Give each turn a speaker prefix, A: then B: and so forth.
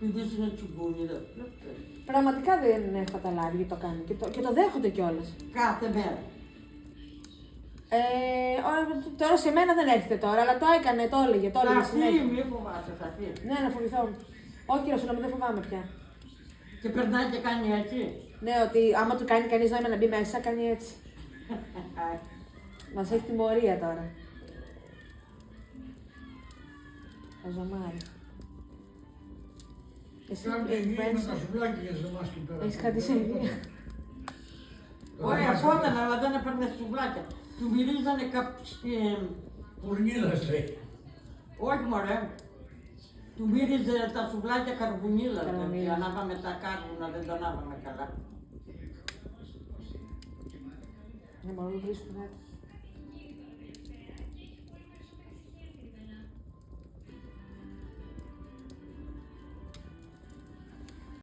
A: Επειδή είναι τσουγκούνι, δεν.
B: Πραγματικά δεν έχω καταλάβει γιατί το κάνει και το δέχονται κιόλας.
A: Κάθε μέρα.
B: Τώρα σε μένα δεν έρχεται τώρα, αλλά το έκανε, το έλεγε
A: Θα
B: συνέχεια.
A: μη φοβάσαι, θα φύγει.
B: Ναι, να φοβηθώ. Όχι, Ρωσούλα μου, δεν φοβάμαι πια.
A: Και περνάει και κάνει έτσι.
B: Ναι, ότι άμα του κάνει κανείς νόημα να μπει μέσα, κάνει έτσι. Μας έχει τιμωρία τώρα. Χαζομάρι. Εσύ
C: με τα σουβλάκια σε εμάς και πέρα.
B: έχεις κρατήσει ιδέα.
A: Ωραία, φόταν, αλλά δεν έπαιρνε σουβλάκια. Του μυρίζανε
C: Πουρνίδας λέει.
A: όχι μωρέ. Του μύριζε τα σουβλάκια καρβουνίλα.
B: Καρβουνίλα.
A: Ανάβαμε τα κάρβουνα, δεν τα ανάβαμε καλά.
B: Ναι, μπορούμε να βρίσκουμε κάτι.